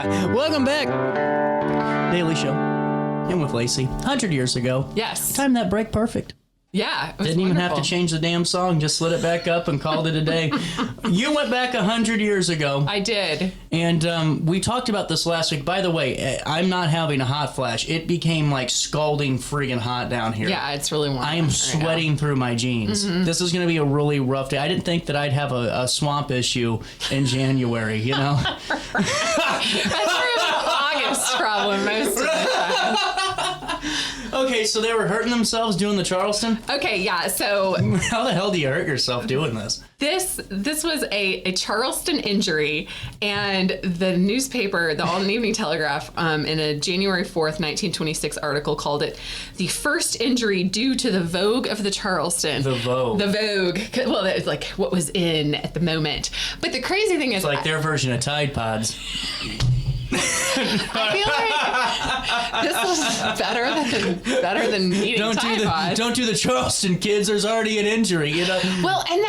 Welcome back. Daily Show. And with Lacy. 100 years ago. Yes. Timed that break perfect. Yeah. It was Didn't even wonderful. have to change the damn song. Just slid it back up and called it a day. You went back 100 years ago. I did. And we talked about this last week. By the way, I'm not having a hot flash. It became like scalding friggin' hot down here. Yeah, it's really warm. I am sweating through my jeans. Mm-hmm. This is going to be a really rough day. I didn't think that I'd have a swamp issue in January, you know? That's sort of an August problem most of the time. Okay, so they were hurting themselves doing the Charleston? Okay, yeah, so How the hell do you hurt yourself doing this? this was a Charleston injury, and the newspaper, the Alton Evening Telegraph, in a January 4th, 1926 article called it the first injury due to the vogue of the Charleston. The Vogue. The Vogue. Well, it's like what was in at the moment. But the crazy thing is... It's like their version of Tide Pods. I feel like this was better than eating Tide Pods. Don't do the Charleston, kids. There's already an injury, you know? Well, and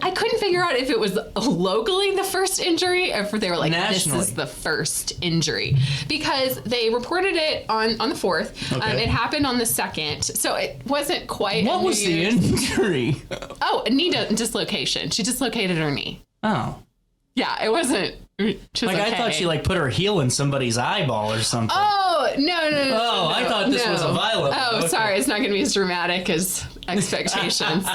I couldn't figure out if it was locally the first injury or if they were like, Nationally. this is the first injury. Because they reported it on the 4th. Okay. It happened on the 2nd. So it wasn't quite What was the injury? Oh, a knee dislocation. She dislocated her knee. Oh. Yeah, it wasn't... I thought she put her heel in somebody's eyeball or something. Oh, no. Oh, I thought this was a violent one. Oh, Okay. sorry. It's not going to be as dramatic as expectations.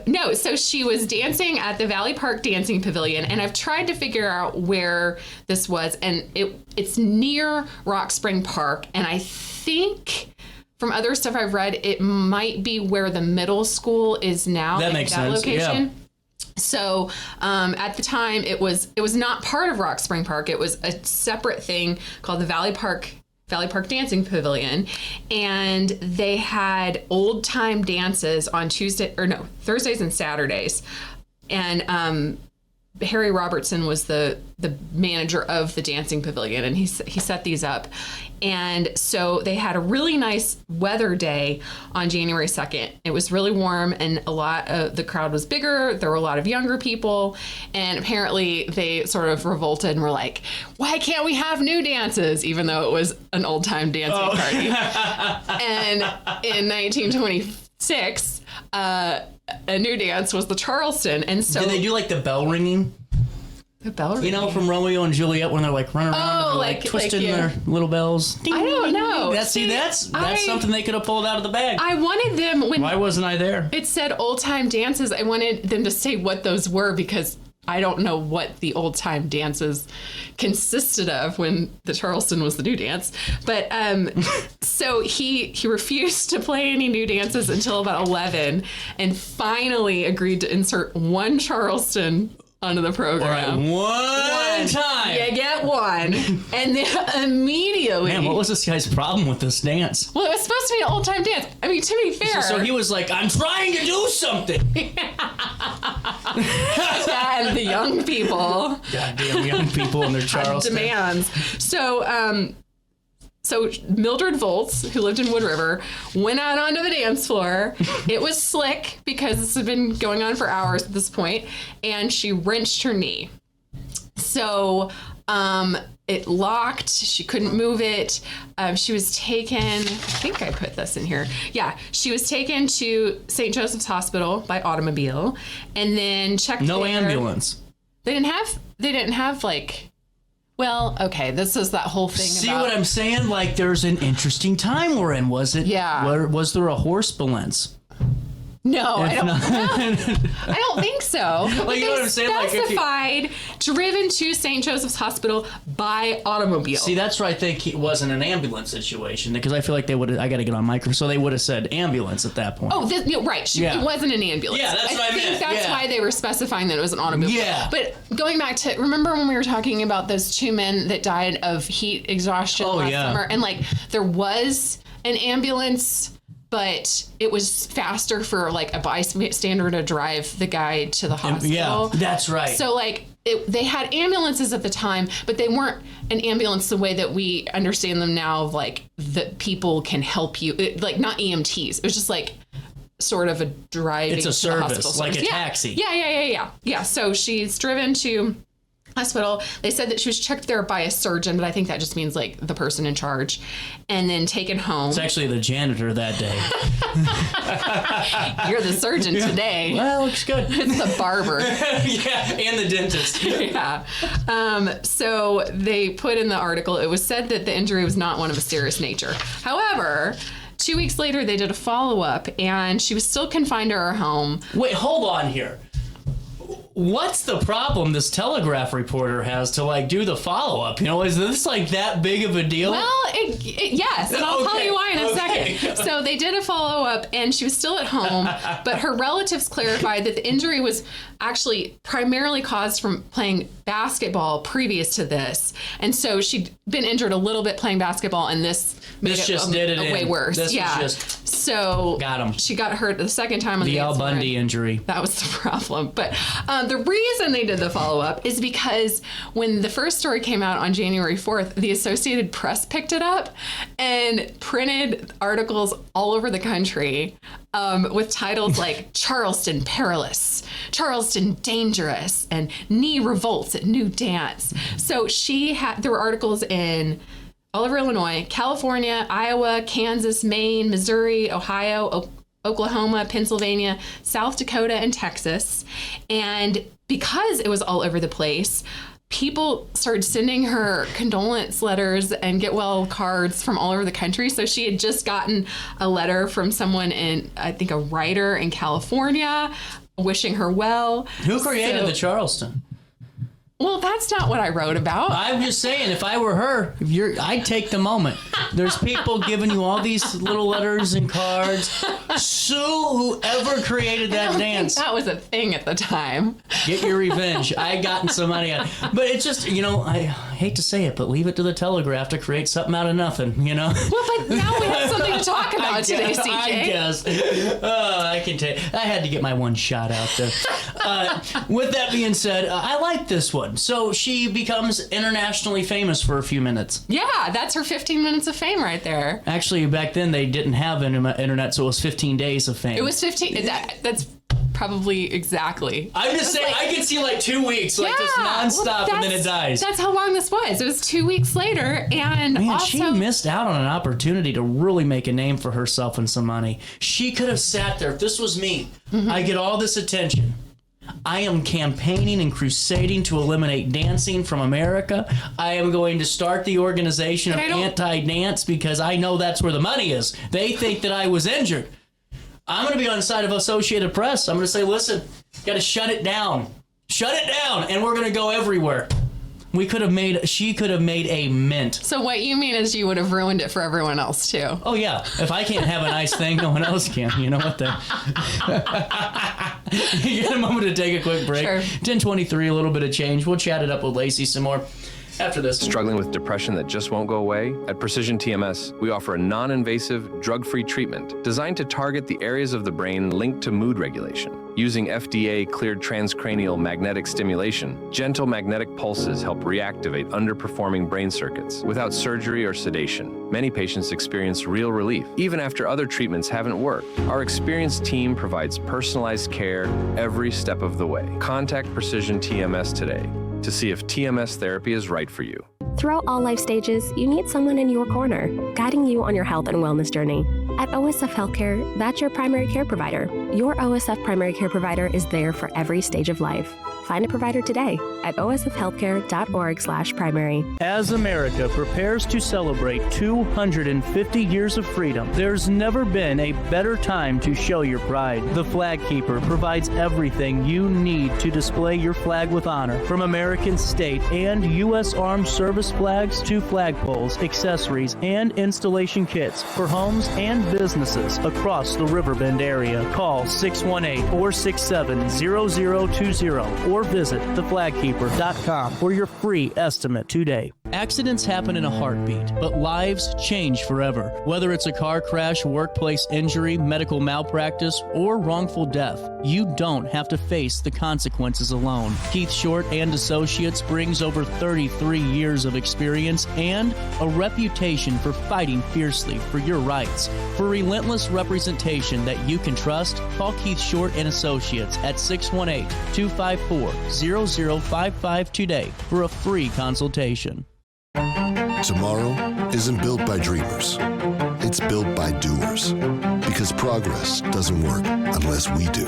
No, so she was dancing at the Valley Park Dancing Pavilion, and I've tried to figure out where this was, and it's near Rock Spring Park, and I think... From other stuff I've read, it might be where the middle school is now. That makes sense. Location. Yeah. So at the time, it was not part of Rock Spring Park. It was a separate thing called the Valley Park Dancing Pavilion, and they had old time dances on Thursdays and Saturdays, and Harry Robertson was the manager of the dancing pavilion, and he set these up. And so they had a really nice weather day on January 2nd. It was really warm, and a lot of the crowd was bigger. There were a lot of younger people, and apparently they sort of revolted and were like, why can't we have new dances? Even though it was an old time dancing party. And in 1926, a new dance was the Charleston. And so Did they do like the bell ringing? the bell ringing. You know, from Romeo and Juliet when they're like running around and they're like twisting their little bells. Ding, I don't know. That's something they could have pulled out of the bag. I wanted them when Why wasn't I there? it said old time dances. I wanted them to say what those were because I don't know what the old time dances consisted of when the Charleston was the new dance. But so he refused to play any new dances until about 11 and finally agreed to insert one Charleston onto the program. One time. You get one. And then immediately... Man, what was this guy's problem with this dance? Well, it was supposed to be an old time dance. I mean, to be fair... So he was like, I'm trying to do something. Yeah, and the young people... Goddamn young people and their Charleston. demands. So Mildred Volz, who lived in Wood River, went out onto the dance floor. It was slick because this had been going on for hours at this point, and she wrenched her knee. So it locked. She couldn't move it. She was taken, I think I put this in here. Yeah, she was taken to St. Joseph's Hospital by automobile and then checked No there. ambulance. They didn't have like... Well, okay, this is that whole thing See about... what I'm saying? Like, there's an interesting time we're in, was it? Yeah. Was there a horse balance? No, I don't think so. But you know what I'm saying? Like, if you- specified driven to St. Joseph's Hospital by automobile. See, that's where I think it wasn't an ambulance situation, because I feel like they would have, I got to get on micro, so they would have said ambulance at that point. Oh, right. Yeah. It wasn't an ambulance. Yeah, that's what I meant. think that's Yeah. why they were specifying that it was an automobile. Yeah. But going back to, remember when we were talking about those two men that died of heat exhaustion last summer? And like, there was an ambulance, but it was faster for like a bystander to drive the guy to the hospital. Yeah, that's right. So like they had ambulances at the time, but they weren't an ambulance the way that we understand them now, of like that people can help you, like not EMTs. It was just like sort of a driving. It's a to the service, hospital like service. a taxi. Yeah. So she's driven to hospital. They said that she was checked there by a surgeon, but I think that just means like the person in charge, and then taken home. It's actually the janitor that day. You're the surgeon today. Well, looks good. It's the barber. Yeah, and the dentist. Yeah. So they put in the article, it was said that the injury was not one of a serious nature. However, 2 weeks later, they did a follow-up, and she was still confined to her home. Wait, hold on here. What's the problem this Telegraph reporter has to like do the follow-up? You know, is this like that big of a deal? Well, yes, and I'll tell you why in a second. So they did a follow-up, and she was still at home, but her relatives clarified that the injury was actually primarily caused from playing basketball previous to this. And so she'd been injured a little bit playing basketball, and this made it way worse. This yeah. was just so got him. She got hurt the second time on the Al Bundy injury. That was the problem. But the reason they did the follow-up is because when the first story came out on January 4th, the Associated Press picked it up and printed articles all over the country with titles like Charleston Perilous, Charleston Dangerous, and Knee Revolts at New Dance. So there were articles in all over Illinois, California, Iowa, Kansas, Maine, Missouri, Ohio, Oklahoma, Pennsylvania, South Dakota, and Texas. And because it was all over the place, people started sending her condolence letters and get well cards from all over the country. So she had just gotten a letter from someone I think a writer in California, wishing her well. Who created the Charleston? Well, that's not what I wrote about. I'm just saying, if I were her, I'd take the moment. There's people giving you all these little letters and cards. Sue whoever created that dance. That was a thing at the time. Get your revenge. I gotten some money out. But it's just, I hate to say it, but leave it to the Telegraph to create something out of nothing, Well, but now we have something to talk about today, CJ. I guess. I can tell you. I had to get my one shot out there. With that being said, I like this one. So she becomes internationally famous for a few minutes. Yeah, that's her 15 minutes of fame right there. Actually, back then they didn't have internet, so it was 15 days of fame. It was 15. That's probably exactly. I'm just saying, I can see like 2 weeks, just nonstop, and then it dies. That's how long this was. It was 2 weeks later, and man, also, she missed out on an opportunity to really make a name for herself and some money. She could have sat there. If this was me, I get all this attention. I am campaigning and crusading to eliminate dancing from America. I am going to start the organization of anti-dance because I know that's where the money is. They think that I was injured. I'm going to be on the side of Associated Press. I'm going to say, listen, got to shut it down. Shut it down, and we're going to go everywhere. She could have made a mint. So what you mean is you would have ruined it for everyone else too. Oh yeah. If I can't have a nice thing, no one else can. You know what then? You get a moment to take a quick break. Sure. 10:23, a little bit of change. We'll chat it up with Lacy some more after this. Struggling with depression that just won't go away? At Precision TMS, we offer a non-invasive, drug-free treatment designed to target the areas of the brain linked to mood regulation. Using FDA-cleared transcranial magnetic stimulation, gentle magnetic pulses help reactivate underperforming brain circuits without surgery or sedation. Many patients experience real relief, even after other treatments haven't worked. Our experienced team provides personalized care every step of the way. Contact Precision TMS today to see if TMS therapy is right for you. Throughout all life stages, you need someone in your corner, guiding you on your health and wellness journey. At OSF Healthcare, that's your primary care provider. Your OSF primary care provider is there for every stage of life. Find a provider today at osfhealthcare.org/primary. As America prepares to celebrate 250 years of freedom, there's never been a better time to show your pride. The Flag Keeper provides everything you need to display your flag with honor, from American state and U.S. Armed Service flags to flagpoles, accessories, and installation kits for homes and businesses across the Riverbend area. Call 618-467-0020 or visit theflagkeeper.com for your free estimate today. Accidents happen in a heartbeat, but lives change forever. Whether it's a car crash, workplace injury, medical malpractice, or wrongful death, you don't have to face the consequences alone. Keith Short and Associates brings over 33 years of experience and a reputation for fighting fiercely for your rights. For relentless representation that you can trust, call Keith Short and Associates at 618-254-0055 today for a free consultation. Tomorrow isn't built by dreamers. It's built by doers. Because progress doesn't work unless we do.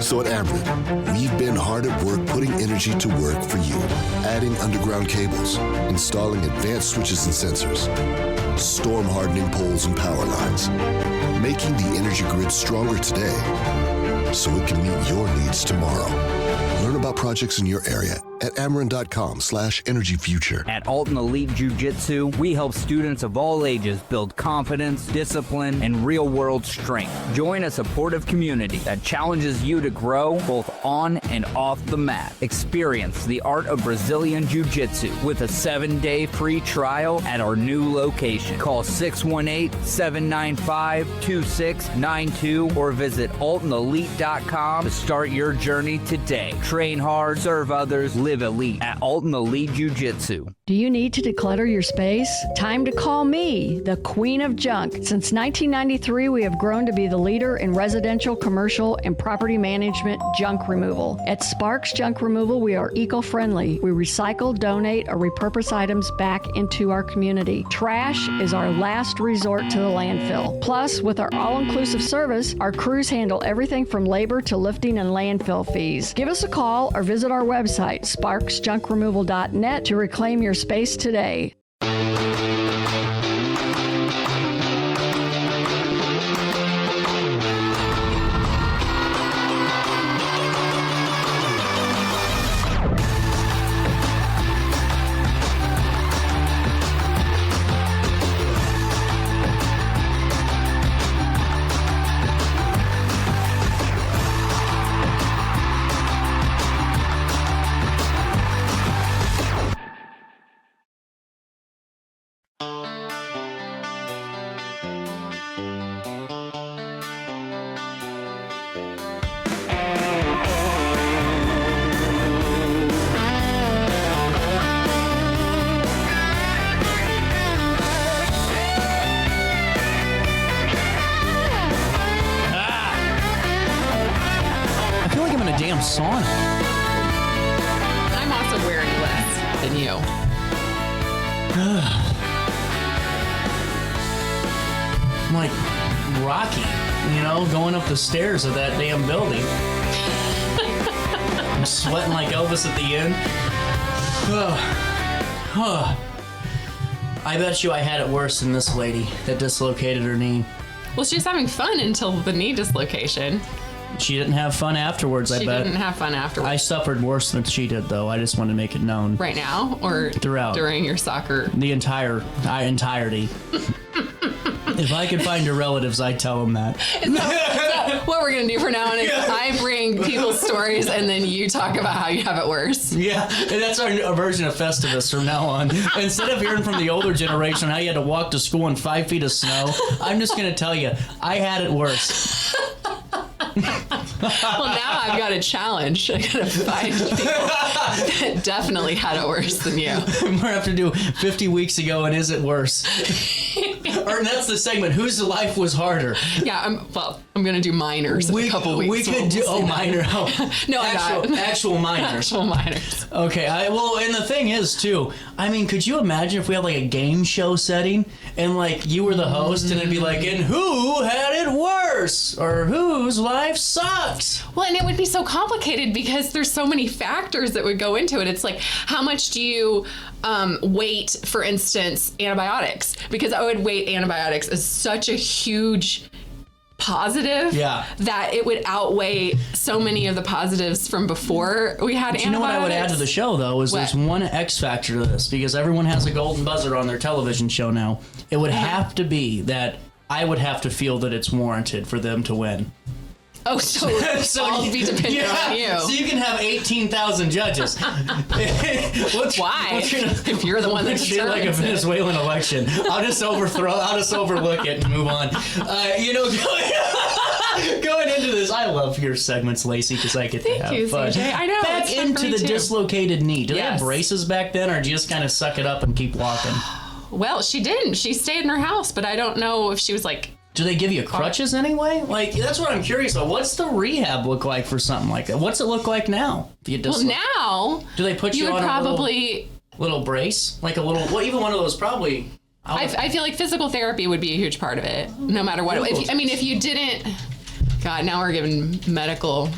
So at Ameren, we've been hard at work putting energy to work for you. Adding underground cables, installing advanced switches and sensors, storm hardening poles and power lines, making the energy grid stronger today so it can meet your needs tomorrow. Learn about projects in your area at Ameren.com/energyfuture. At Alton Elite Jiu-Jitsu, we help students of all ages build confidence, discipline, and real-world strength. Join a supportive community that challenges you to grow both on and off the mat. Experience the art of Brazilian Jiu-Jitsu with a 7-day free trial at our new location. Call 618-795-2692 or visit altonelite.com to start your journey today. Train hard, serve others, live elite at Alton Elite Jiu-Jitsu. Do you need to declutter your space? Time to call me, the Queen of Junk. Since 1993, we have grown to be the leader in residential, commercial, and property management junk removal. At Sparks Junk Removal, we are eco-friendly. We recycle, donate, or repurpose items back into our community. Trash is our last resort to the landfill. Plus, with our all-inclusive service, our crews handle everything from labor to lifting and landfill fees. Give us a call or visit our website, sparksjunkremoval.net, to reclaim your space today. Sauna. I'm also wearing less than you. I'm like Rocky, going up the stairs of that damn building. I'm sweating like Elvis at the end. I bet you I had it worse than this lady that dislocated her knee. Well, she was having fun until the knee dislocation. She didn't have fun afterwards, I bet. She didn't have fun afterwards. I suffered worse than she did, though. I just want to make it known. Right now? Or throughout? During your soccer? The entirety. If I could find your relatives, I'd tell them that. Is that what we're going to do from now on? Yeah. I bring people's stories, and then you talk about how you have it worse. Yeah, and that's our version of Festivus from now on. Instead of hearing from the older generation how you had to walk to school in 5 feet of snow, I'm just going to tell you, I had it worse. Well, now I've got a challenge. I gotta find people that definitely had it worse than you. We're gonna have to do 50 weeks ago, and is it worse? Or that's the segment. Whose life was harder? Yeah, I'm gonna do minors in a couple weeks. We could do minor. No, actual minors. Actual minors. Okay. And the thing is too. I mean, could you imagine if we had like a game show setting and like you were the host and it'd be like, and who had it worse, or whose life sucks? Well, and it would be so complicated because there's so many factors that would go into it. It's like, how much do you weight, for instance, antibiotics? Because I would weight antibiotics as such a huge positive that it would outweigh so many of the positives from before we had antibiotics. You know what I would add to the show, though, is there's one X factor to this, because everyone has a golden buzzer on their television show now. It would have to be that I would have to feel that it's warranted for them to win. Oh, so I'll be dependent on you. So you can have 18,000 judges. Why? If you're the one that treat like a Venezuelan election, I'll just overlook it and move on. Going into this, I love your segments, Lacy, because I get to have fun. CJ. I know. Back into the dislocated knee. Do they have braces back then, or do you just kind of suck it up and keep walking? Well, she didn't. She stayed in her house, but I don't know if she was like... Do they give you crutches anyway? Like, that's what I'm curious about. What's the rehab look like for something like that? What's it look like now? Well, now... Do they put you on probably... a little brace? Like a little... Well, even one of those probably... I feel like physical therapy would be a huge part of it, no matter what. If you didn't... God, now we're giving medical...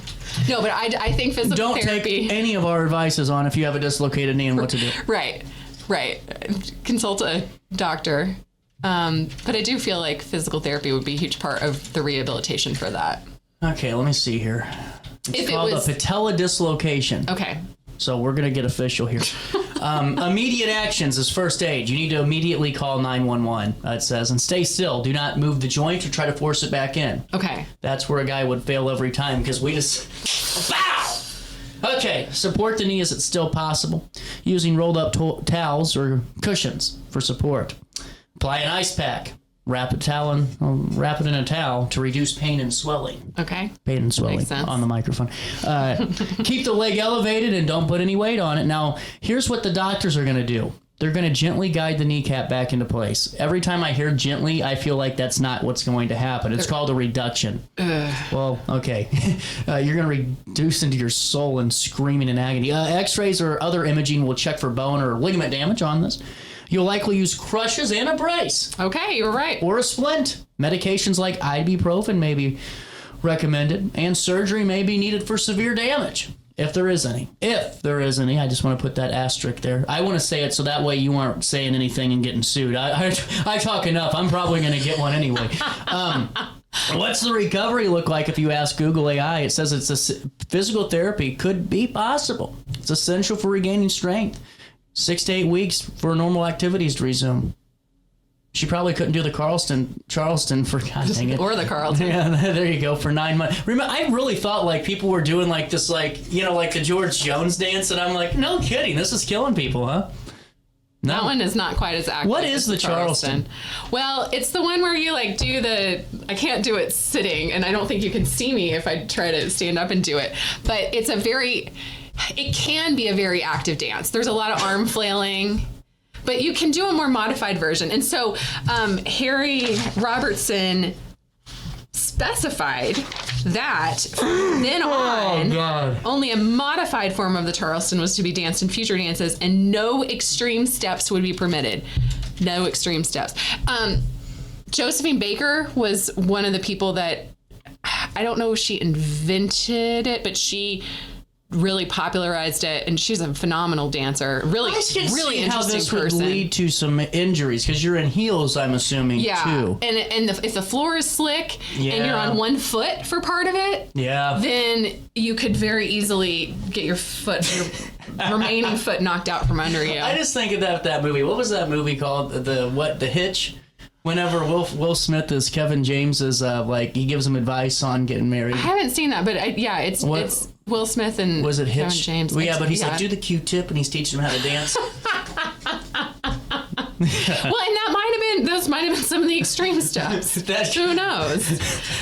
No, but I think physical therapy... Don't take any of our advices on if you have a dislocated knee and what to do. Right. Consult a doctor. But I do feel like physical therapy would be a huge part of the rehabilitation for that. Okay, let me see here. It's called a patella dislocation. Okay. So we're going to get official here. Immediate actions is first aid. You need to immediately call 911, it says, and stay still. Do not move the joint or try to force it back in. Okay. That's where a guy would fail every time because we just... Bow! Okay, support the knee as it's still possible, using rolled up towels or cushions for support. Apply an ice pack. Wrap it in a towel to reduce pain and swelling. Okay. Pain and swelling. Makes sense. On the microphone. Keep the leg elevated and don't put any weight on it. Now, here's what the doctors are going to do. They're going to gently guide the kneecap back into place. Every time I hear gently, I feel like that's not what's going to happen. It's called a reduction. Well, okay. You're going to reduce into your soul and screaming in agony. X-rays or other imaging will check for bone or ligament damage on this. You'll likely use crutches and a brace. Okay, you're right. Or a splint. Medications like ibuprofen may be recommended, and surgery may be needed for severe damage, if there is any. If there is any, I just want to put that asterisk there. I want to say it so that way you aren't saying anything and getting sued. I talk enough. I'm probably going to get one anyway. What's the recovery look like if you ask Google AI? It says physical therapy could be possible. It's essential for regaining strength. 6 to 8 weeks for normal activities to resume. She probably couldn't do the Charleston for, God dang it. Or the Carlton. Yeah, there you go, for 9 months. Remember, I really thought like people were doing like this, like the George Jones dance, and I'm like, no kidding, this is killing people, huh? No. That one is not quite as active. What is the Charleston? Well, it's the one where you like do I can't do it sitting, and I don't think you can see me if I try to stand up and do it, but it can be a very active dance. There's a lot of arm flailing, but you can do a more modified version. And so Harry Robertson specified that from then on, only a modified form of the Charleston was to be danced in future dances, and no extreme steps would be permitted. No extreme steps. Josephine Baker was one of the people that, I don't know if she invented it, but she really popularized it, and she's a phenomenal dancer. Really interesting how this person. Would lead to some injuries because you're in heels, I'm assuming, too. And if the floor is slick and you're on one foot for part of it, then you could very easily get your remaining foot knocked out from under you. I just think of that movie. What was that movie called? The Hitch? Whenever Will Smith is Kevin James's, he gives him advice on getting married. I haven't seen that, but it's Will Smith and was it Kevin Hitch? James. Well, yeah, but he's like, do the Q-tip, and he's teaching him how to dance. Well, and those might have been some of the extreme steps. Who knows?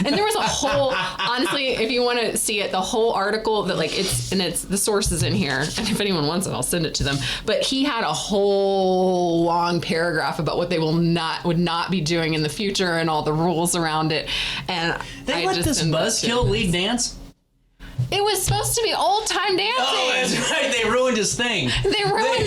And there was a whole, honestly, if you want to see it, the whole article that it's the source is in here. And if anyone wants it, I'll send it to them. But he had a whole long paragraph about what they would not be doing in the future and all the rules around it. And they let this buzzkill lead dance? It was supposed to be old-time dancing. Oh, that's right. They ruined his thing. They ruined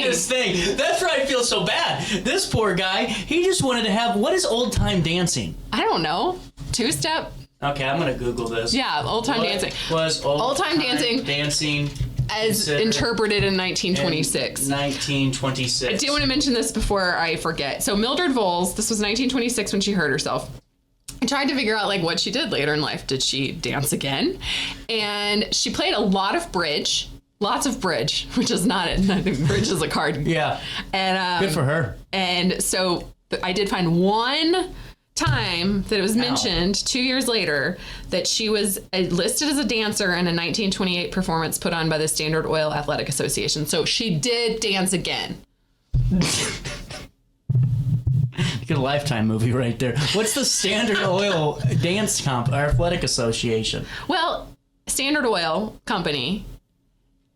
his thing. That's why I feel so bad. This poor guy, he just wanted to have, what is old-time dancing? I don't know. Two-step? Okay, I'm going to Google this. Yeah, old-time dancing. Was old-time dancing as interpreted in 1926. 1926. I do want to mention this before I forget. So Mildred Voles, this was 1926 when she hurt herself. I tried to figure out what she did later in life. Did she dance again? And she played a lot of bridge, lots of bridge, which is not it. I think bridge is a card. Yeah. And good for her. And so I did find one time that it was mentioned 2 years later that she was listed as a dancer in a 1928 performance put on by the Standard Oil Athletic Association. So she did dance again. Get a Lifetime movie right there. What's the Standard Oil Dance Athletic Association? Well, Standard Oil Company,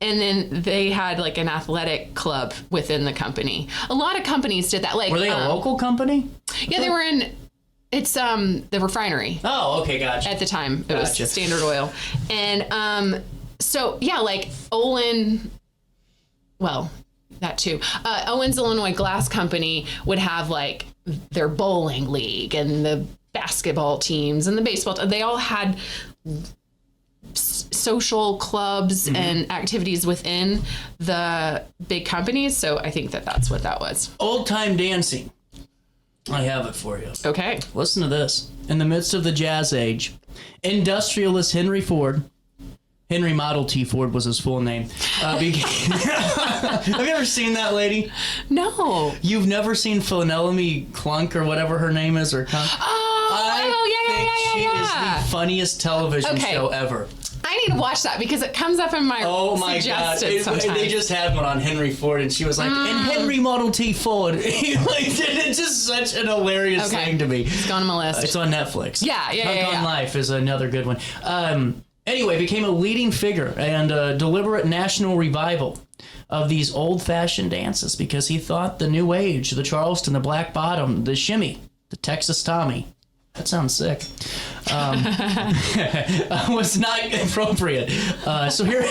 and then they had like an athletic club within the company. A lot of companies did that. Like, were they a local company? Yeah, they were in. It's the refinery. Oh, okay, gotcha. At the time, it was Standard Oil, and so yeah, like Olin. Well, that too. Owens Illinois Glass Company would have like their bowling league and the basketball teams and the baseball. They all had social clubs and activities within the big companies. So I think that that's what that was. Old time dancing. I have it for you. Okay. Listen to this. In the midst of the jazz age, industrialist Henry Model T Ford was his full name. Have you ever seen that lady? No. You've never seen Philomene Clunk or whatever her name is, or Clunk? She is the funniest television show ever. I need to watch that because it comes up in my suggested sometimes. They just had one on Henry Ford, and she was like, and Henry Model T Ford. It's just such an hilarious thing to me. It's on my list. It's on Netflix. Yeah. on Life is another good one. Anyway, became a leading figure and a deliberate national revival of these old-fashioned dances because he thought the New Age, the Charleston, the Black Bottom, the Shimmy, the Texas Tommy, that sounds sick, was not appropriate. So here,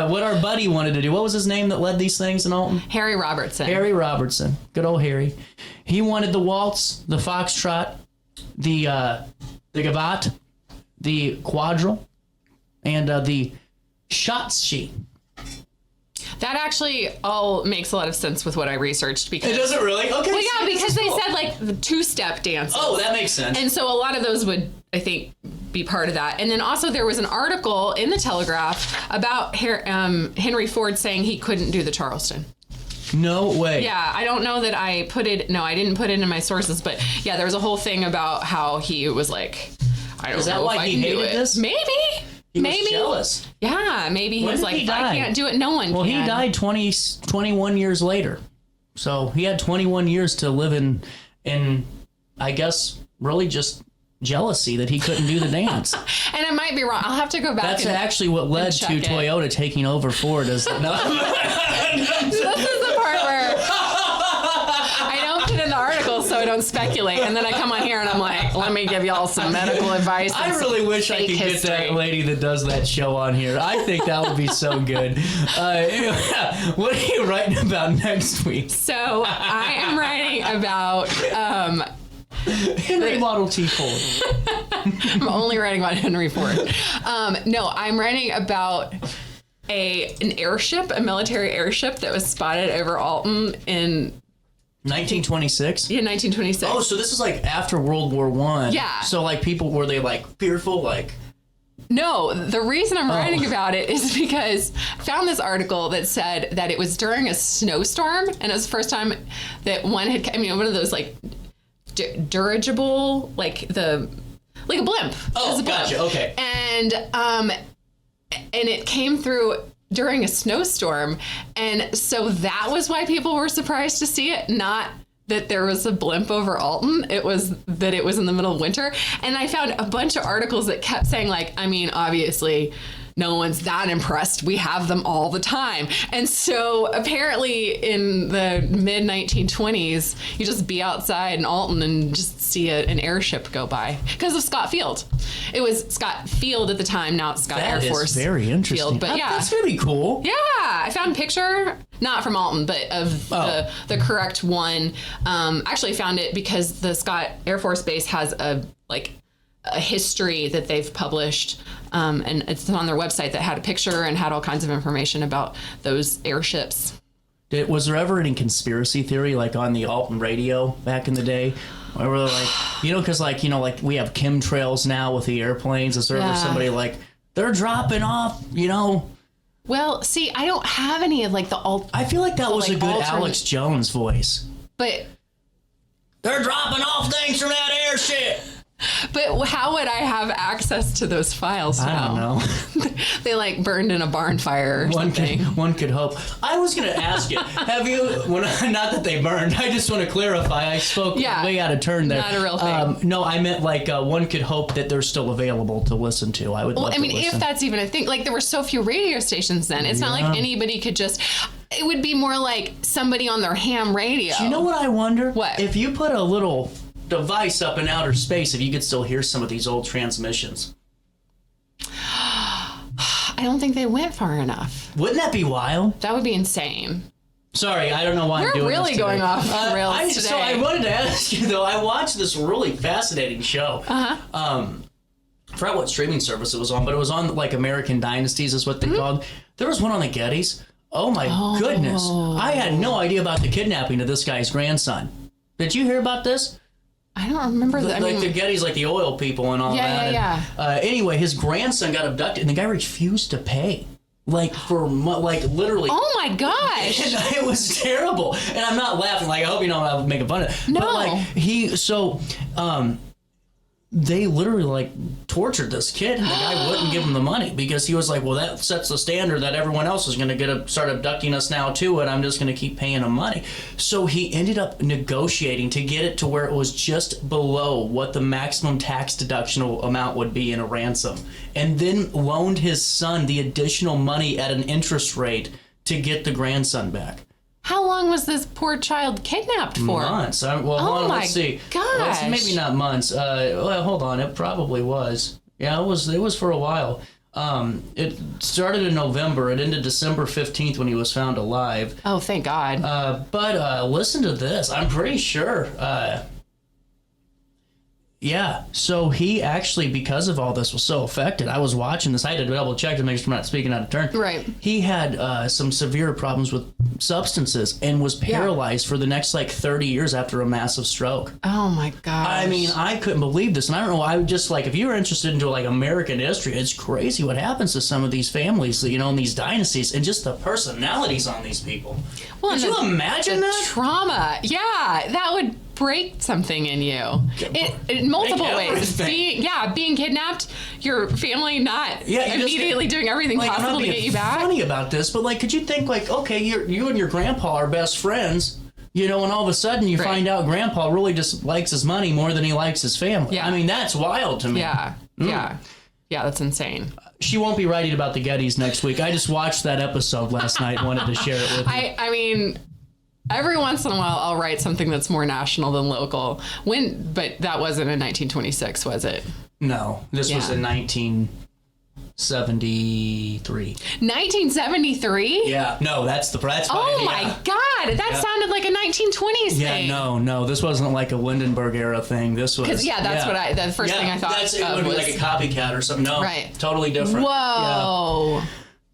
what our buddy wanted to do, what was his name that led these things in Alton? Harry Robertson. Harry Robertson. Good old Harry. He wanted the waltz, the foxtrot, the gavotte, the quadrille, and the Shotzi. That actually all makes a lot of sense with what I researched. Because It doesn't really? Okay. Well, yeah, because they said like the two-step dances. Oh, that makes sense. And so a lot of those would, I think, be part of that. And then also there was an article in the Telegraph about Henry Ford saying he couldn't do the Charleston. No way. Yeah, I don't know that I put it. No, I didn't put it in my sources. But yeah, there was a whole thing about how he was like, I don't know if I can do it. This? Maybe. He was jealous. Yeah, maybe he was like, if I can't do it, no one can. Well, he died 21 years later. So he had 21 years to live in I guess, really just jealousy that he couldn't do the dance. And I might be wrong. I'll have to go back. That's actually what led to Toyota taking over Ford. This is the part where I don't put in the article so I don't speculate. And then I come on here and I'm like, let me give y'all some medical advice. I really wish I could get that lady that does that show on here. I think that would be so good. What are you writing about next week? So I am writing about... Henry Model T Ford. I'm only writing about Henry Ford. No, I'm writing about an airship, a military airship that was spotted over Alton in 1926? Yeah, 1926. Oh, so this is like after World War I. Yeah. So like people, were they like fearful? Like... No, the reason I'm writing about it is because I found this article that said that it was during a snowstorm, and it was the first time that one had, one of those like dirigible, like a blimp. Oh, gotcha. Okay. And it came through during a snowstorm, and so that was why people were surprised to see it, not that there was a blimp over Alton. It was that it was in the middle of winter. And I found a bunch of articles that kept saying obviously no one's that impressed. We have them all the time. And so apparently in the mid 1920s, you just be outside in Alton and just see an airship go by because of Scott Field. It was Scott Field at the time. Now it's Scott Air Force. That is very interesting. Field. But yeah, that's really cool. Yeah, I found a picture, not from Alton, but of the correct one. Actually found it because the Scott Air Force Base has a history that they've published, and it's on their website that had a picture and had all kinds of information about those airships. Was there ever any conspiracy theory like on the Alton radio back in the day? Where we're like, because we have chemtrails now with the airplanes. Is there ever somebody like, they're dropping off, Well, see, I don't have any of I feel like that was a good Alex Jones voice. But They're dropping off things from that airship. But how would I have access to those files now? I don't know. They like burned in a barn fire or something. One could hope. I was going to ask you, have you, not that they burned, I just want to clarify. I spoke way out of turn there. Not a real thing. No, I meant like one could hope that they're still available to listen to. I would love to listen. If that's even a thing. Like, there were so few radio stations then. It's not like anybody could just... It would be more like somebody on their ham radio. Do you know what I wonder? What? If you put a little device up in outer space, if you could still hear some of these old transmissions. I don't think they went far enough. Wouldn't that be wild? That would be insane. Sorry, I don't know why I'm doing this. We're really going off rails today. So I wanted to ask you, though, I watched this really fascinating show. I forgot what streaming service it was on, but it was on like American Dynasties is what they called. There was one on the Gettys. Oh my goodness. I had no idea about the kidnapping of this guy's grandson. Did you hear about this? I don't remember that. Like the Gettys, like the oil people and all that. Yeah. Anyway, his grandson got abducted and the guy refused to pay. Like for literally. Oh my gosh. And it was terrible. And I'm not laughing. Like, I hope you know I'm making fun of it. No. But like they literally like tortured this kid and the guy wouldn't give him the money because he was like, well, that sets the standard that everyone else is going to start abducting us now too, and I'm just going to keep paying him money. So he ended up negotiating to get it to where it was just below what the maximum tax deductible amount would be in a ransom, and then loaned his son the additional money at an interest rate to get the grandson back. How long was this poor child kidnapped for? Months. Hold on, let's see. Gosh. Maybe not months. Well, hold on. It probably was. Yeah, it was for a while. It started in November. It ended December 15th when he was found alive. Oh, thank God. But listen to this. I'm pretty sure. Yeah, so he actually, because of all this, was so affected. I was watching this. I had to double check to make sure I'm not speaking out of turn. Right. He had some severe problems with substances and was paralyzed for the next, 30 years after a massive stroke. Oh, my gosh. I mean, I couldn't believe this. And I don't know, I would just, if you're interested into, American history, it's crazy what happens to some of these families, in these dynasties, and just the personalities on these people. Well, could you imagine that? Trauma. Yeah, that would break something in you in multiple ways. Being kidnapped, your family not immediately doing everything possible to get you back. Funny about this, but could you think okay, you and your grandpa are best friends, and all of a sudden you find out grandpa really just likes his money more than he likes his family. Yeah. I mean, that's wild to me. Yeah, that's insane. She won't be writing about the Gettys next week. I just watched that episode last night and wanted to share it with you. I mean, every once in a while, I'll write something that's more national than local. But that wasn't in 1926, was it? No, this was in 1973. 1973? Yeah, no, that's why. Oh my God, that sounded like a 1920s thing. Yeah, no, this wasn't like a Lindenberg era thing. This was. That's the first thing I thought. It would be like a copycat or something. No, totally different. Whoa. Yeah.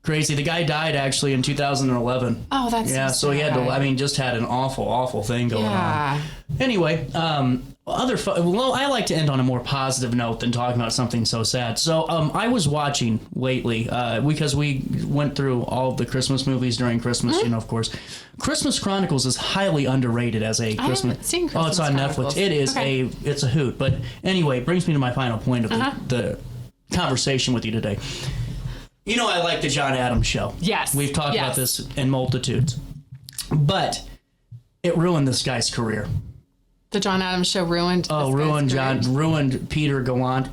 Crazy. The guy died actually in 2011. Oh, that's so he had to. Just had an awful thing going on. Anyway, I like to end on a more positive note than talking about something so sad. So, I was watching lately because we went through all of the Christmas movies during Christmas. Of course, Christmas Chronicles is highly underrated as a Christmas. I haven't seen Christmas it's on Chronicles. Netflix. It is it's a hoot. But anyway, it brings me to my final point of the conversation with you today. I like the John Adams show. Yes. We've talked about this in multitudes. But it ruined this guy's career. The John Adams show ruined ruined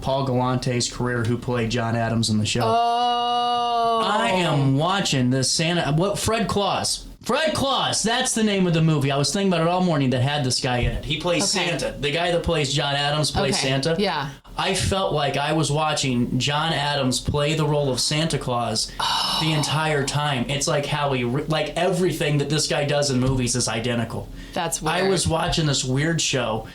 Paul Galante's career, who played John Adams in the show. Oh. I am watching this Fred Claus. Fred Claus, that's the name of the movie. I was thinking about it all morning that had this guy in it. He plays Santa. The guy that plays John Adams plays Santa. Yeah. I felt like I was watching John Adams play the role of Santa Claus the entire time. It's like how everything that this guy does in movies is identical. That's weird. I was watching this weird show,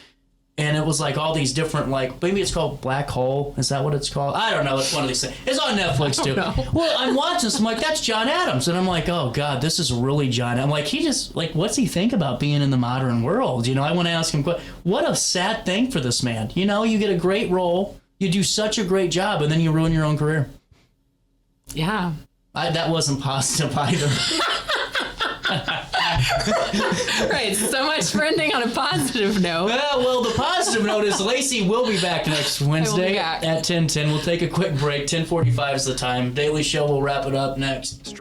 and it was like all these different, maybe it's called Black Hole. Is that what it's called? I don't know. It's one of these things. It's on Netflix too. Well, I'm watching this. I'm like, that's John Adams. And I'm like, oh God, this is really John. I'm like, he just, what's he think about being in the modern world? I want to ask him, what a sad thing for this man. You get a great role. You do such a great job, and then you ruin your own career. Yeah. That wasn't positive either. Right, so much for ending on a positive note. Well, the positive note is Lacy will be back next Wednesday back. at 10:10. We'll take a quick break. 10:45 is the time. Daily Show will wrap it up next.